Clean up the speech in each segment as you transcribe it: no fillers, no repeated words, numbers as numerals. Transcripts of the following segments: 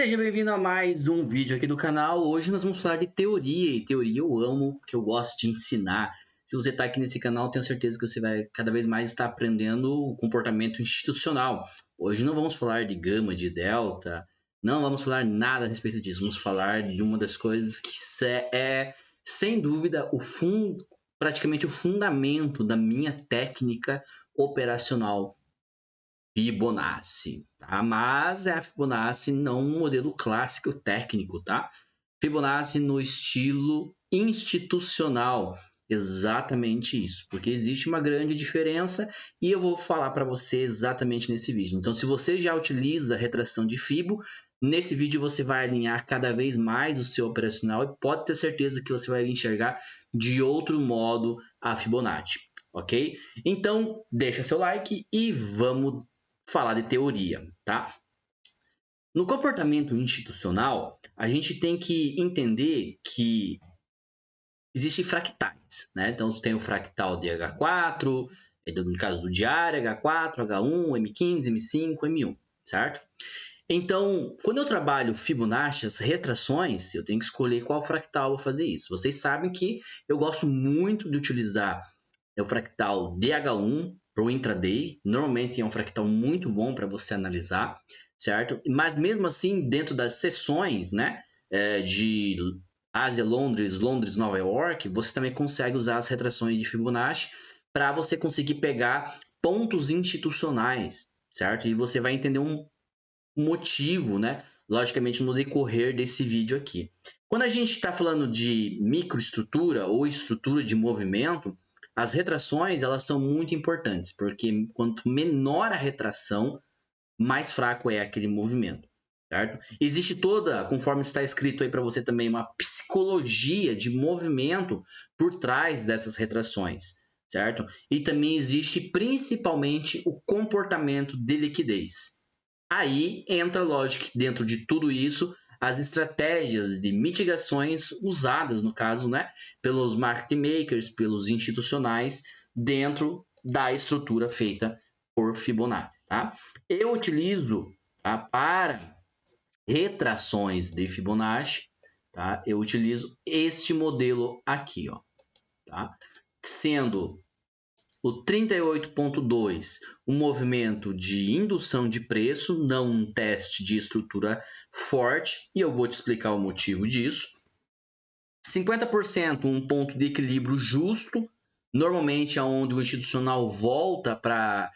Seja bem-vindo a mais um vídeo aqui do canal. Hoje nós vamos falar de teoria, e teoria eu amo, porque eu gosto de ensinar. Se você está aqui nesse canal, tenho certeza que você vai cada vez mais estar aprendendo o comportamento institucional. Hoje não vamos falar de gama, de delta, não vamos falar nada a respeito disso. Vamos falar de uma das coisas que é, sem dúvida, praticamente o fundamento da minha técnica operacional. Fibonacci, tá? Mas é a Fibonacci não um modelo clássico técnico, tá? Fibonacci no estilo institucional, exatamente isso, porque existe uma grande diferença e eu vou falar para você exatamente nesse vídeo. Então, se você já utiliza retração de Fibo, nesse vídeo você vai alinhar cada vez mais o seu operacional e pode ter certeza que você vai enxergar de outro modo a Fibonacci, ok? Então, deixa seu like e vamos falar de teoria, tá? No comportamento institucional, a gente tem que entender que existem fractais, né? Então, tem o fractal de H4, no caso do diário, H4, H1, M15, M5, M1, certo? Então, quando eu trabalho Fibonacci, as retrações, eu tenho que escolher qual fractal eu vou fazer isso. Vocês sabem que eu gosto muito de utilizar o fractal DH1 para o intraday. Normalmente é um fractal muito bom para você analisar, certo? Mas mesmo assim, dentro das sessões, né, de Ásia, Londres, Londres, Nova York, você também consegue usar as retrações de Fibonacci para você conseguir pegar pontos institucionais, certo? E você vai entender um motivo, né? Logicamente, no decorrer desse vídeo aqui. Quando a gente está falando de microestrutura ou estrutura de movimento, as retrações elas são muito importantes, porque quanto menor a retração, mais fraco é aquele movimento, certo? Existe toda, conforme está escrito aí para você também, uma psicologia de movimento por trás dessas retrações, certo? E também existe principalmente o comportamento de liquidez. Aí entra, lógico, dentro de tudo isso, as estratégias de mitigações usadas, no caso, né, pelos market makers, pelos institucionais, dentro da estrutura feita por Fibonacci. Tá? Eu utilizo, tá, para retrações de Fibonacci, tá? Eu utilizo este modelo aqui, ó, tá? Sendo o 38.2, um movimento de indução de preço, não um teste de estrutura forte, e eu vou te explicar o motivo disso. 50%, um ponto de equilíbrio justo, normalmente é onde o institucional volta para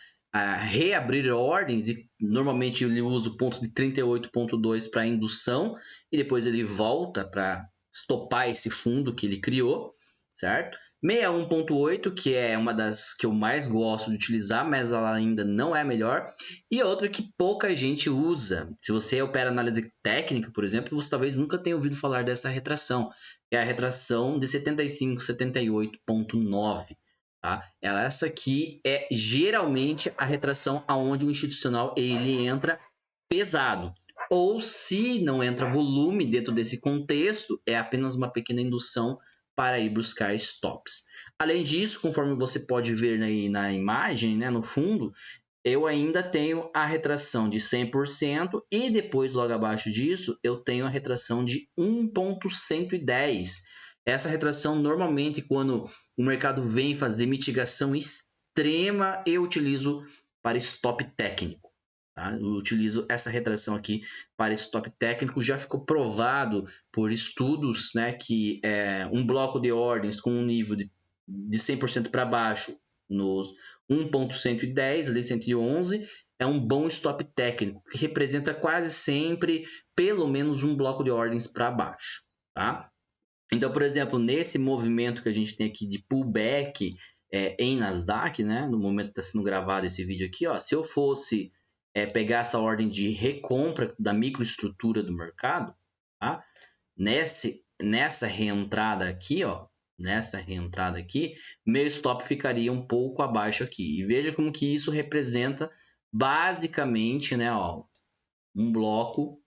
reabrir ordens, e normalmente ele usa o ponto de 38.2 para indução, e depois ele volta para estopar esse fundo que ele criou, certo? 61.8, que é uma das que eu mais gosto de utilizar, mas ela ainda não é a melhor. E outra que pouca gente usa. Se você opera análise técnica, por exemplo, você talvez nunca tenha ouvido falar dessa retração. É a retração de 75, 78.9. Tá? Essa aqui é geralmente a retração aonde o institucional ele entra pesado. Ou se não entra volume dentro desse contexto, é apenas uma pequena indução para ir buscar stops. Além disso, conforme você pode ver aí na imagem, né, no fundo, eu ainda tenho a retração de 100% e depois, logo abaixo disso, eu tenho a retração de 1.110. Essa retração, normalmente, quando o mercado vem fazer mitigação extrema, eu utilizo para stop técnico. Tá? Eu utilizo essa retração aqui para stop técnico. Já ficou provado por estudos, né, que um bloco de ordens com um nível de 100% para baixo nos 1.110, ali 111, é um bom stop técnico, que representa quase sempre pelo menos um bloco de ordens para baixo. Tá? Então, por exemplo, nesse movimento que a gente tem aqui de pullback em Nasdaq, né, no momento que está sendo gravado esse vídeo aqui, ó, se eu fosse pegar essa ordem de recompra da microestrutura do mercado, tá? Nessa reentrada aqui, ó, meu stop ficaria um pouco abaixo aqui. E veja como que isso representa basicamente, né, ó, um bloco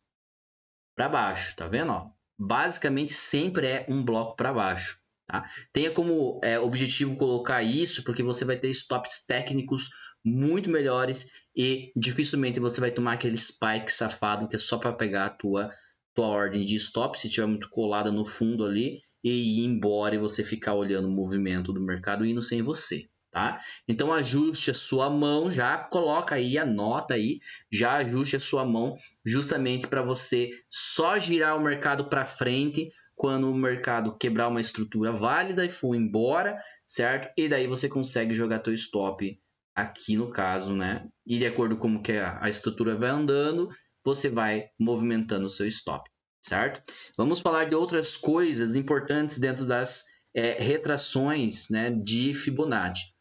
para baixo, tá vendo? Ó? Basicamente sempre é um bloco para baixo, tá? Tenha como objetivo colocar isso, porque você vai ter stops técnicos muito melhores e dificilmente você vai tomar aquele spike safado que é só para pegar a tua ordem de stop, se estiver muito colada no fundo ali, e ir embora e você ficar olhando o movimento do mercado indo sem você. Tá? Então ajuste a sua mão, já coloca aí, anota aí, já ajuste a sua mão justamente para você só girar o mercado para frente quando o mercado quebrar uma estrutura válida e for embora, certo? E daí você consegue jogar teu stop aqui no caso, né? E de acordo com como que a estrutura vai andando, você vai movimentando o seu stop, certo? Vamos falar de outras coisas importantes dentro das retrações, né, de Fibonacci.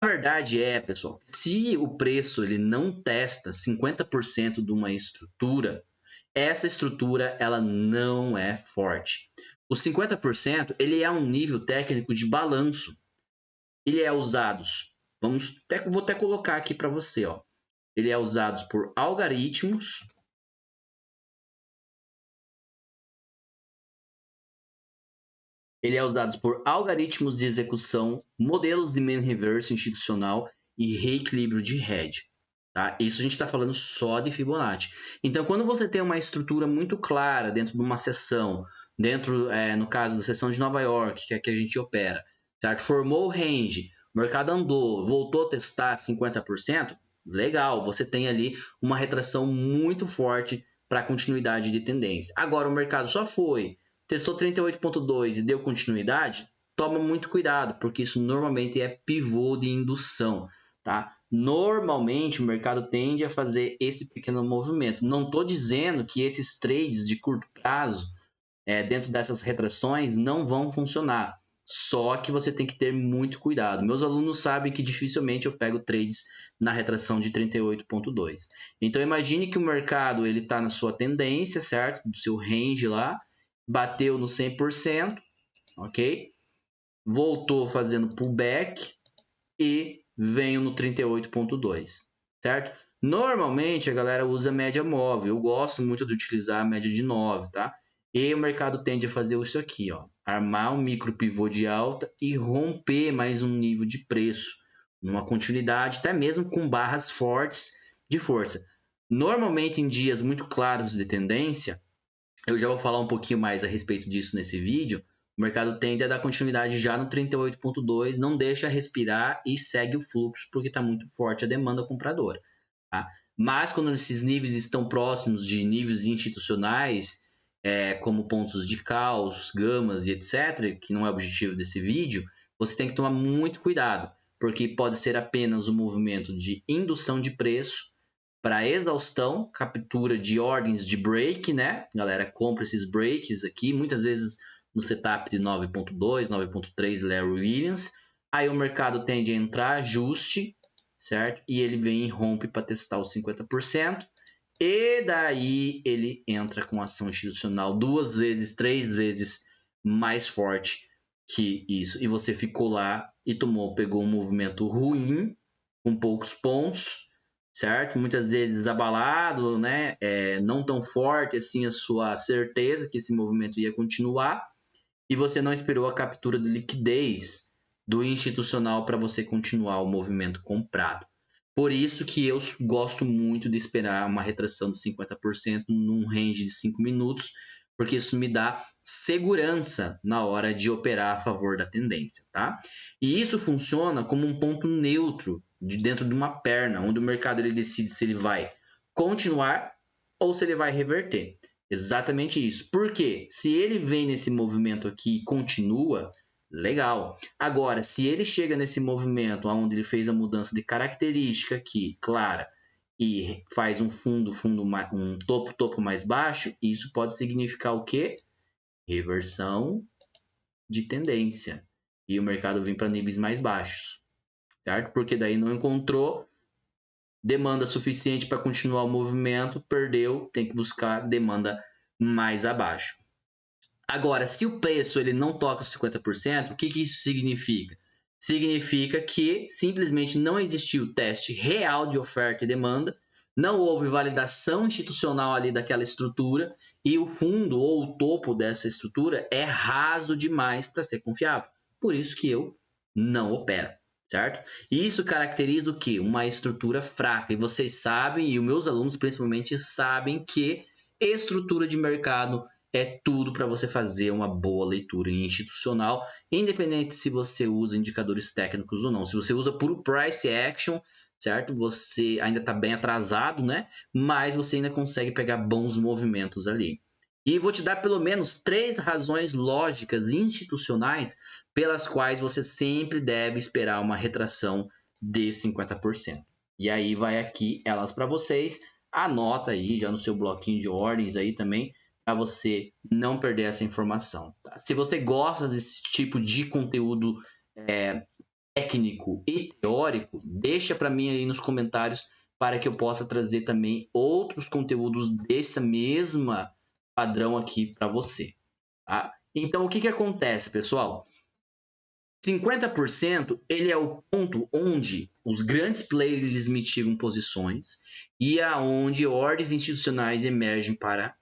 A verdade pessoal, se o preço ele não testa 50% de uma estrutura, essa estrutura ela não é forte. O 50% ele é um nível técnico de balanço. Ele é usado, vou até colocar aqui para você, ó. Ele é usado por algoritmos. Ele é usado por algoritmos de execução, modelos de mean reverse institucional e reequilíbrio de hedge. Tá? Isso a gente está falando só de Fibonacci. Então, quando você tem uma estrutura muito clara dentro de uma sessão, no caso da sessão de Nova York, que é que a gente opera, certo? Formou o range, o mercado andou, voltou a testar 50%, legal, você tem ali uma retração muito forte para continuidade de tendência. Agora, o mercado só testou 38,2 e deu continuidade, toma muito cuidado, porque isso normalmente é pivô de indução, tá? Normalmente o mercado tende a fazer esse pequeno movimento. Não estou dizendo que esses trades de curto prazo, dentro dessas retrações, não vão funcionar. Só que você tem que ter muito cuidado. Meus alunos sabem que dificilmente eu pego trades na retração de 38,2. Então imagine que o mercado ele está na sua tendência, certo? Do seu range lá, bateu no 100%, ok? Voltou fazendo pullback e venho no 38,2, certo? Normalmente a galera usa média móvel. Eu gosto muito de utilizar a média de 9, tá? E o mercado tende a fazer isso aqui, ó. Armar um micro pivô de alta e romper mais um nível de preço. Numa continuidade, até mesmo com barras fortes de força. Normalmente em dias muito claros de tendência, eu já vou falar um pouquinho mais a respeito disso nesse vídeo. O mercado tende a dar continuidade já no 38,2, não deixa respirar e segue o fluxo porque está muito forte a demanda compradora. Tá? Mas quando esses níveis estão próximos de níveis institucionais, como pontos de caos, gamas e etc., que não é o objetivo desse vídeo, você tem que tomar muito cuidado, porque pode ser apenas um movimento de indução de preço para exaustão, captura de ordens de break, né? Galera, compra esses breaks aqui, muitas vezes no setup de 9.2, 9.3 Larry Williams. Aí o mercado tende a entrar, ajuste, certo? E ele vem e rompe para testar os 50%. E daí ele entra com ação institucional 2 vezes, 3 vezes mais forte que isso. E você ficou lá e pegou um movimento ruim, com poucos pontos, certo? Muitas vezes abalado, né? Não tão forte assim a sua certeza que esse movimento ia continuar e você não esperou a captura de liquidez do institucional para você continuar o movimento comprado. Por isso que eu gosto muito de esperar uma retração de 50% num range de 5 minutos, porque isso me dá segurança na hora de operar a favor da tendência, tá? E isso funciona como um ponto neutro dentro de uma perna, onde o mercado ele decide se ele vai continuar ou se ele vai reverter. Exatamente isso. Por quê? Se ele vem nesse movimento aqui e continua, legal. Agora, se ele chega nesse movimento onde ele fez a mudança de característica aqui, clara, e faz um topo mais baixo, isso pode significar o quê? Reversão de tendência. E o mercado vem para níveis mais baixos, certo? Porque daí não encontrou demanda suficiente para continuar o movimento, perdeu, tem que buscar demanda mais abaixo. Agora, se o preço ele não toca os 50%, o que isso significa? Significa que simplesmente não existiu teste real de oferta e demanda, não houve validação institucional ali daquela estrutura e o fundo ou o topo dessa estrutura é raso demais para ser confiável. Por isso que eu não opero, certo? E isso caracteriza o quê? Uma estrutura fraca. E vocês sabem, e os meus alunos principalmente sabem que estrutura de mercado é tudo para você fazer uma boa leitura institucional, independente se você usa indicadores técnicos ou não. Se você usa puro price action, certo? Você ainda está bem atrasado, né? Mas você ainda consegue pegar bons movimentos ali. E vou te dar pelo menos 3 razões lógicas institucionais pelas quais você sempre deve esperar uma retração de 50%. E aí vai aqui elas para vocês. Anota aí já no seu bloquinho de ordens aí também, para você não perder essa informação. Tá? Se você gosta desse tipo de conteúdo técnico e teórico, deixa para mim aí nos comentários para que eu possa trazer também outros conteúdos dessa mesma padrão aqui para você. Tá? Então, o que acontece, pessoal? 50% ele é o ponto onde os grandes players mitigam posições e aonde ordens institucionais emergem para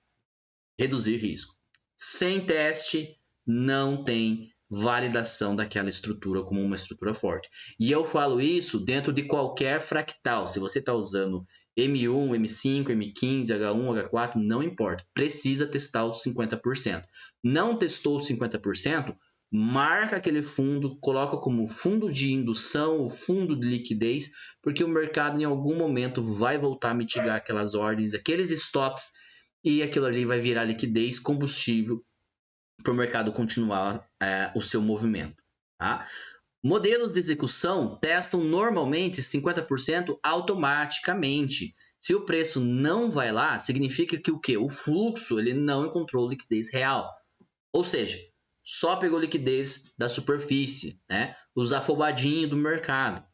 reduzir risco. Sem teste, não tem validação daquela estrutura como uma estrutura forte. E eu falo isso dentro de qualquer fractal. Se você está usando M1, M5, M15, H1, H4, não importa. Precisa testar os 50%. Não testou os 50%, marca aquele fundo, coloca como fundo de indução ou fundo de liquidez, porque o mercado em algum momento vai voltar a mitigar aquelas ordens, aqueles stops, e aquilo ali vai virar liquidez, combustível para o mercado continuar o seu movimento. Tá? Modelos de execução testam normalmente 50% automaticamente. Se o preço não vai lá, significa que o quê? O fluxo ele não encontrou liquidez real. Ou seja, só pegou liquidez da superfície, né? Os afobadinhos do mercado.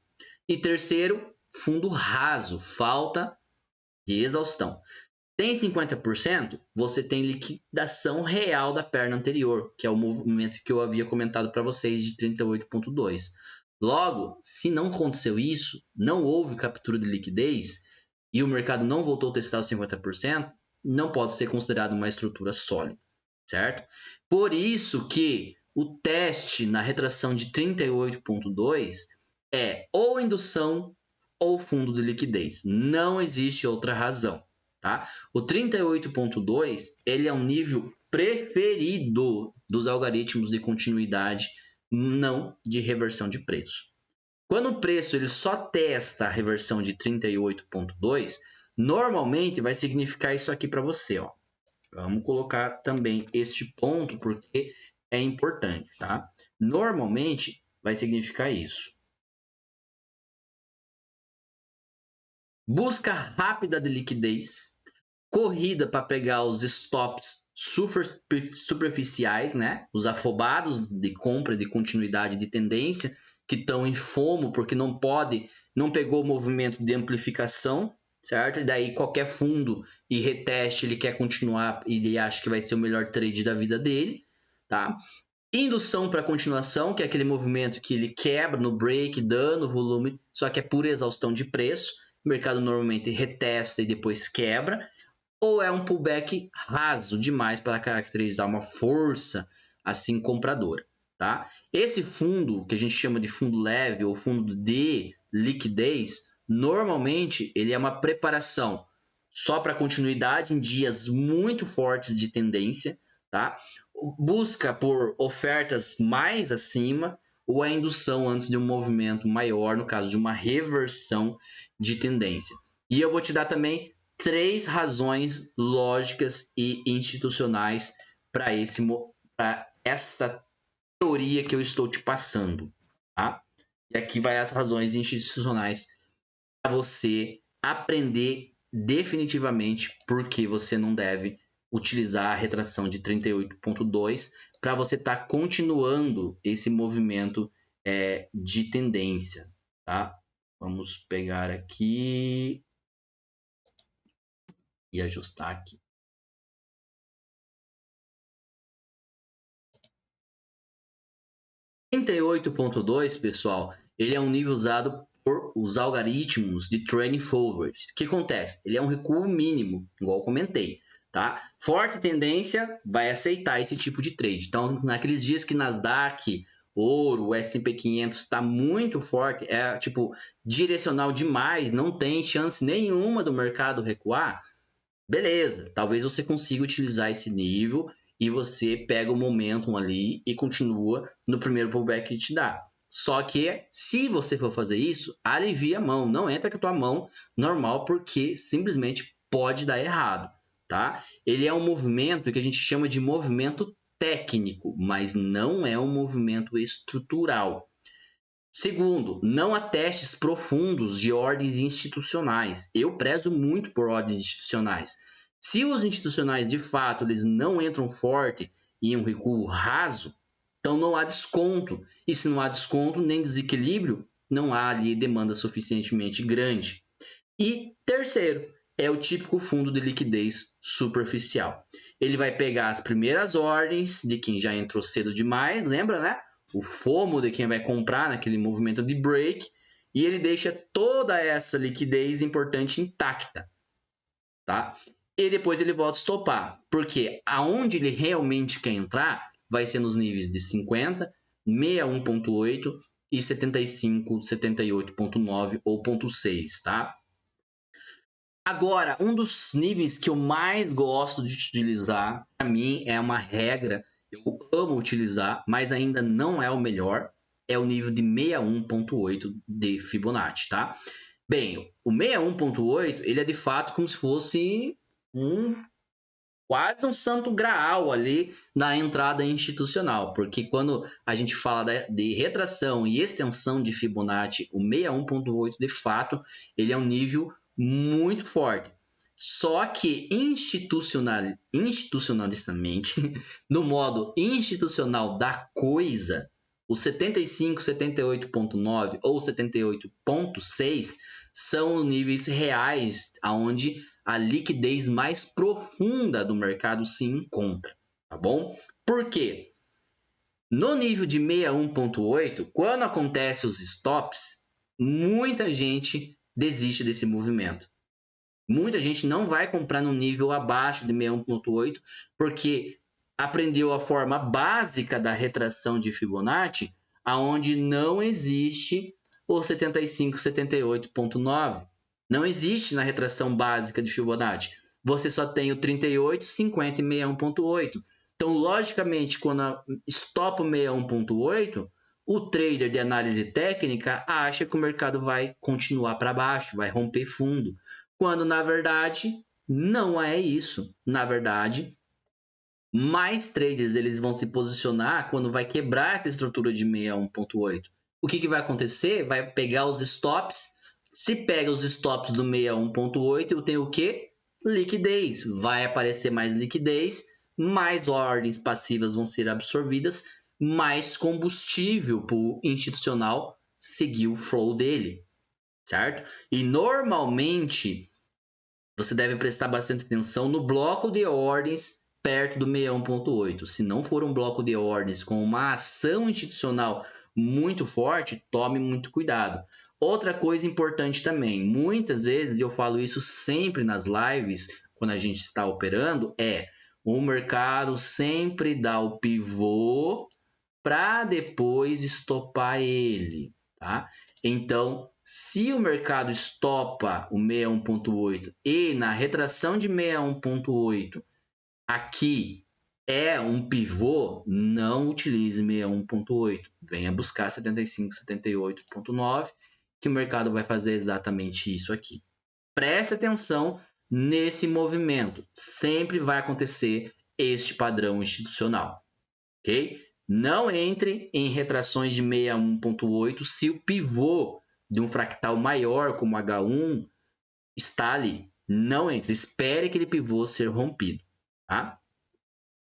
E terceiro, fundo raso, falta de exaustão. Tem 50%, você tem liquidação real da perna anterior, que é o movimento que eu havia comentado para vocês de 38,2. Logo, se não aconteceu isso, não houve captura de liquidez e o mercado não voltou a testar os 50%, não pode ser considerado uma estrutura sólida, certo? Por isso que o teste na retração de 38,2 é ou indução ou fundo de liquidez. Não existe outra razão. Tá? O 38.2 ele é um nível preferido dos algoritmos de continuidade, não de reversão de preço. Quando o preço ele só testa a reversão de 38.2, normalmente vai significar isso aqui para você. Ó. Vamos colocar também este ponto porque é importante. Tá? Normalmente vai significar isso. Busca rápida de liquidez, corrida para pegar os stops superficiais, né? Os afobados de compra, de continuidade de tendência, que estão em FOMO porque não pegou o movimento de amplificação, certo? E daí qualquer fundo e reteste, ele quer continuar e ele acha que vai ser o melhor trade da vida dele, tá? Indução para continuação, que é aquele movimento que ele quebra no break, dando volume, só que é pura exaustão de preço. O mercado normalmente retesta e depois quebra. Ou é um pullback raso demais para caracterizar uma força assim compradora. Tá? Esse fundo, que a gente chama de fundo leve ou fundo de liquidez, normalmente ele é uma preparação só para continuidade em dias muito fortes de tendência, tá? Busca por ofertas mais acima ou a indução antes de um movimento maior, no caso de uma reversão de tendência. E eu vou te dar também 3 razões lógicas e institucionais para essa teoria que eu estou te passando. Tá? E aqui vai as razões institucionais para você aprender definitivamente por que você não deve utilizar a retração de 38.2 para você estar continuando esse movimento de tendência. Tá? Vamos pegar aqui e ajustar aqui. R$ 38.2, pessoal, ele é um nível usado por os algoritmos de trailing forwards. O que acontece? Ele é um recuo mínimo, igual eu comentei. Tá? Forte tendência vai aceitar esse tipo de trade. Então, naqueles dias que Nasdaq, ouro, o S&P 500 está muito forte, é tipo direcional demais, não tem chance nenhuma do mercado recuar, beleza, talvez você consiga utilizar esse nível e você pega o momentum ali e continua no primeiro pullback que te dá. Só que, se você for fazer isso, alivia a mão, não entra com a tua mão normal, porque simplesmente pode dar errado. Tá? Ele é um movimento que a gente chama de movimento técnico, mas não é um movimento estrutural. Segundo, não há testes profundos de ordens institucionais. Eu prezo muito por ordens institucionais. Se os institucionais, de fato, eles não entram forte em um recuo raso, então não há desconto. E se não há desconto, nem desequilíbrio, não há ali demanda suficientemente grande. E terceiro, é o típico fundo de liquidez superficial. Ele vai pegar as primeiras ordens de quem já entrou cedo demais, lembra, né? O FOMO de quem vai comprar naquele movimento de break, e ele deixa toda essa liquidez importante intacta, tá? E depois ele volta a estopar, porque aonde ele realmente quer entrar vai ser nos níveis de 50, 61.8 e 75, 78.9 ou 0.6, tá? Agora, um dos níveis que eu mais gosto de utilizar, para mim é uma regra, eu amo utilizar, mas ainda não é o melhor, é o nível de 61.8 de Fibonacci, tá? Bem, o 61.8, ele é de fato como se fosse quase um santo graal ali na entrada institucional, porque quando a gente fala de retração e extensão de Fibonacci, o 61.8 de fato, ele é um nível muito forte. Só que institucionalistamente, no modo institucional da coisa, o 75, 78.9 ou 78.6 são os níveis reais aonde a liquidez mais profunda do mercado se encontra, tá bom? Por quê? No nível de 61.8, quando acontece os stops, muita gente desiste desse movimento. Muita gente não vai comprar no nível abaixo de 61.8 porque aprendeu a forma básica da retração de Fibonacci, aonde não existe o 75, 78.9. Não existe na retração básica de Fibonacci. Você só tem o 38, 50 e 61.8. Então, logicamente, quando estopa o 61.8, o trader de análise técnica acha que o mercado vai continuar para baixo, vai romper fundo. Quando, na verdade, não é isso. Na verdade, mais traders eles vão se posicionar quando vai quebrar essa estrutura de 61.8. O que vai acontecer? Vai pegar os stops. Se pega os stops do 61.8, eu tenho o quê? Liquidez. Vai aparecer mais liquidez, mais ordens passivas vão ser absorvidas, mais combustível para o institucional seguir o flow dele, certo? E normalmente você deve prestar bastante atenção no bloco de ordens perto do 61.8. Se não for um bloco de ordens com uma ação institucional muito forte, tome muito cuidado. Outra coisa importante também, muitas vezes eu falo isso sempre nas lives, quando a gente está operando, o mercado sempre dá o pivô para depois estopar ele, tá? Então, se o mercado estopa o 61.8 e na retração de 61.8 aqui é um pivô, não utilize 61.8. Venha buscar 75, 78.9, que o mercado vai fazer exatamente isso aqui. Preste atenção nesse movimento. Sempre vai acontecer este padrão institucional, ok? Não entre em retrações de 61.8 se o pivô de um fractal maior, como H1, está ali. Não entre. Espere aquele pivô ser rompido, tá?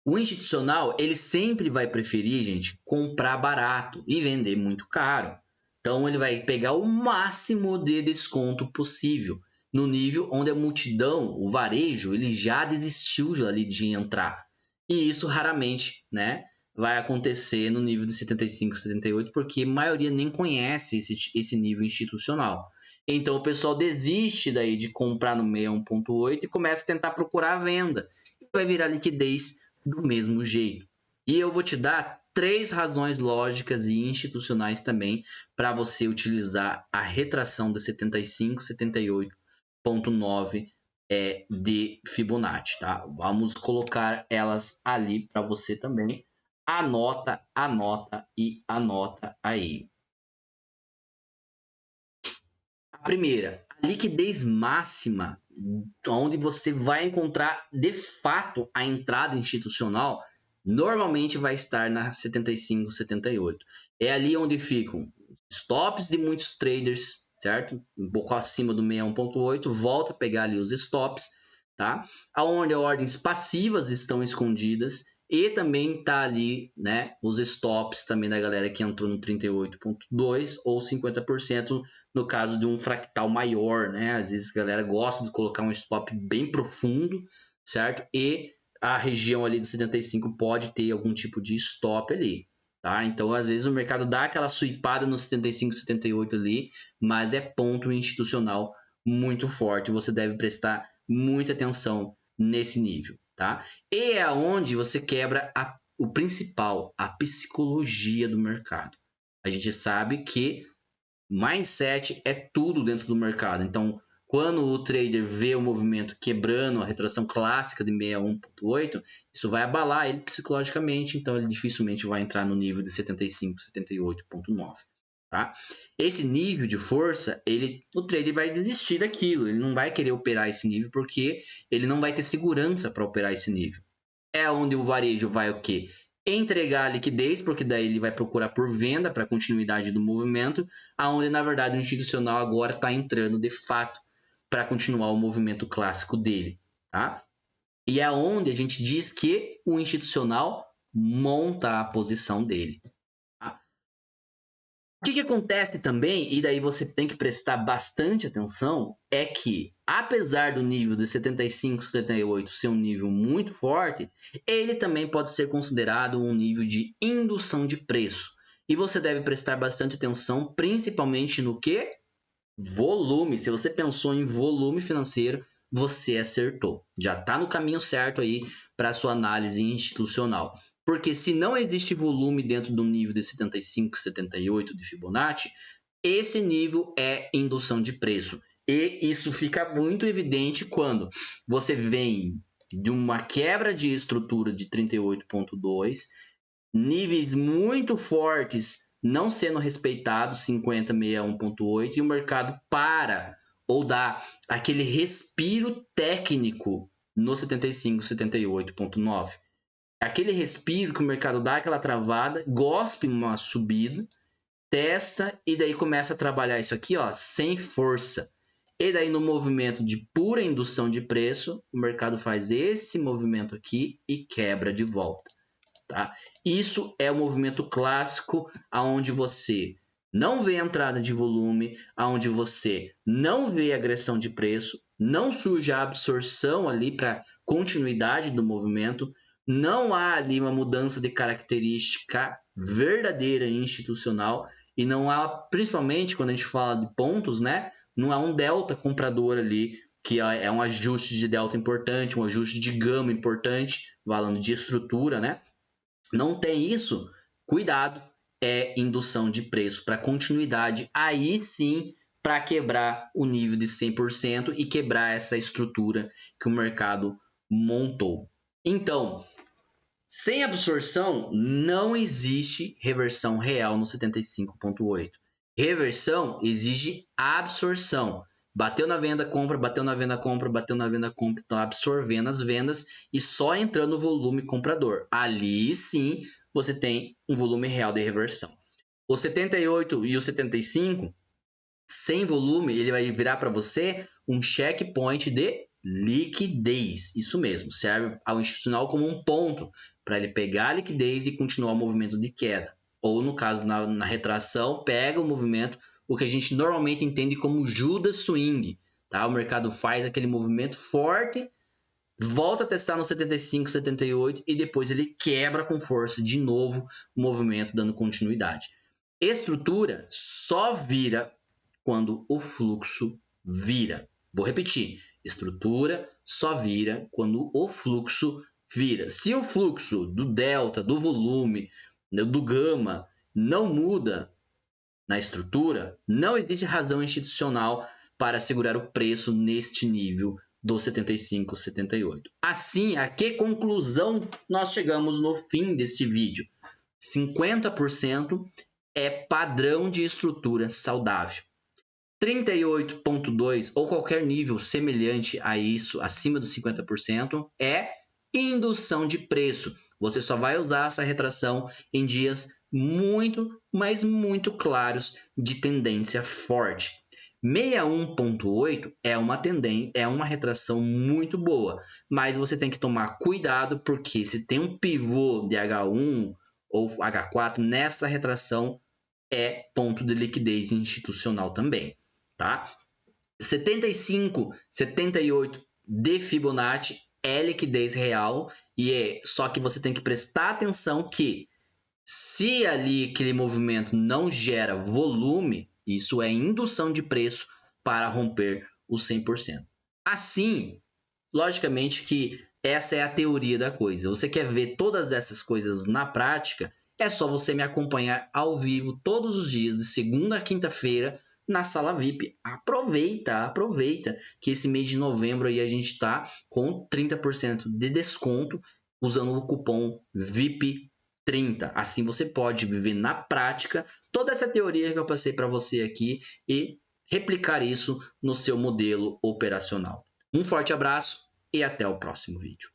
O institucional, ele sempre vai preferir, gente, comprar barato e vender muito caro. Então, ele vai pegar o máximo de desconto possível no nível onde a multidão, o varejo, ele já desistiu ali de entrar. E isso raramente, né, vai acontecer no nível de 75, 78, porque a maioria nem conhece esse nível institucional. Então o pessoal desiste daí de comprar no 61.8 e começa a tentar procurar a venda. E vai virar liquidez do mesmo jeito. E eu vou te dar 3 razões lógicas e institucionais também para você utilizar a retração de 75, 78.9 de Fibonacci, tá? Vamos colocar elas ali para você também. Anota, anota e anota aí. A primeira, a liquidez máxima, onde você vai encontrar de fato a entrada institucional, normalmente vai estar na 75, 78. É ali onde ficam stops de muitos traders, certo? Um pouco acima do 61.8, volta a pegar ali os stops, tá? Aonde ordens passivas estão escondidas e também tá ali, né, os stops também da galera que entrou no 38.2 ou 50% no caso de um fractal maior, né? Às vezes a galera gosta de colocar um stop bem profundo, certo? E a região ali de 75 pode ter algum tipo de stop ali, tá? Então, às vezes o mercado dá aquela sweepada no 75, 78 ali, mas é ponto institucional muito forte. Você deve prestar muita atenção nesse nível, tá? E é onde você quebra o principal, a psicologia do mercado. A gente sabe que mindset é tudo dentro do mercado. Então, quando o trader vê o movimento quebrando a retração clássica de 61.8, isso vai abalar ele psicologicamente, então ele dificilmente vai entrar no nível de 75, 78.9. Tá? Esse nível de força, o trader vai desistir daquilo, ele não vai querer operar esse nível porque ele não vai ter segurança para operar esse nível. É onde o varejo vai o quê? Entregar a liquidez, porque daí ele vai procurar por venda para a continuidade do movimento, aonde na verdade o institucional agora está entrando de fato para continuar o movimento clássico dele, tá? E é onde a gente diz que o institucional monta a posição dele. Tá? O que acontece também, e daí você tem que prestar bastante atenção, é que apesar do nível de 75, 78 ser um nível muito forte, ele também pode ser considerado um nível de indução de preço. E você deve prestar bastante atenção, principalmente no que? Volume. Se você pensou em volume financeiro, você acertou. Já está no caminho certo aí para a sua análise institucional. Porque se não existe volume dentro do nível de 75, 78 de Fibonacci, esse nível é indução de preço. E isso fica muito evidente quando você vem de uma quebra de estrutura de 38.2, níveis muito fortes não sendo respeitados, 50, 61.8, e o mercado para ou dá aquele respiro técnico no 75, 78.9. Aquele respiro que o mercado dá aquela travada, gospe uma subida, testa e daí começa a trabalhar isso aqui, ó, sem força. E daí no movimento de pura indução de preço, o mercado faz esse movimento aqui e quebra de volta, tá? Isso é o movimento clássico aonde você não vê entrada de volume, aonde você não vê agressão de preço, não surge a absorção ali para continuidade do movimento, não há ali uma mudança de característica verdadeira e institucional e não há, principalmente quando a gente fala de pontos, né? Não há um delta comprador ali que é um ajuste de delta importante, um ajuste de gama importante, falando de estrutura, né? Não tem isso, cuidado, é indução de preço para continuidade, aí sim para quebrar o nível de 100% e quebrar essa estrutura que o mercado montou. Então, sem absorção, não existe reversão real no 75.8. Reversão exige absorção. Bateu na venda, compra, bateu na venda, compra, bateu na venda, compra. Então, absorvendo as vendas e só entrando o volume comprador. Ali sim você tem um volume real de reversão. O 78 e o 75, sem volume, ele vai virar para você um checkpoint de liquidez. Isso mesmo, serve ao institucional como um ponto para ele pegar a liquidez e continuar o movimento de queda. Ou no caso, na retração, pega o movimento, o que a gente normalmente entende como Judas Swing. Tá? O mercado faz aquele movimento forte, volta a testar no 75, 78 e depois ele quebra com força de novo o movimento, dando continuidade. Estrutura só vira quando o fluxo vira. Vou repetir. Estrutura só vira quando o fluxo vira. Se o fluxo do delta, do volume, do gama não muda na estrutura, não existe razão institucional para segurar o preço neste nível do 75, 78. Assim, a que conclusão nós chegamos no fim deste vídeo? 50% é padrão de estrutura saudável. 38,2% ou qualquer nível semelhante a isso, acima dos 50%, é indução de preço. Você só vai usar essa retração em dias muito, mas muito claros de tendência forte. 61,8 é uma retração muito boa, mas você tem que tomar cuidado porque se tem um pivô de H1 ou H4 nessa retração é ponto de liquidez institucional também, tá? 75, 78 de Fibonacci é liquidez real e só que você tem que prestar atenção que se ali aquele movimento não gera volume, isso é indução de preço para romper os 100%. Assim, logicamente que essa é a teoria da coisa. Você quer ver todas essas coisas na prática, é só você me acompanhar ao vivo todos os dias, de segunda a quinta-feira, na sala VIP. Aproveita que esse mês de novembro aí a gente está com 30% de desconto usando o cupom VIP30. Assim você pode viver na prática toda essa teoria que eu passei para você aqui e replicar isso no seu modelo operacional. Um forte abraço e até o próximo vídeo.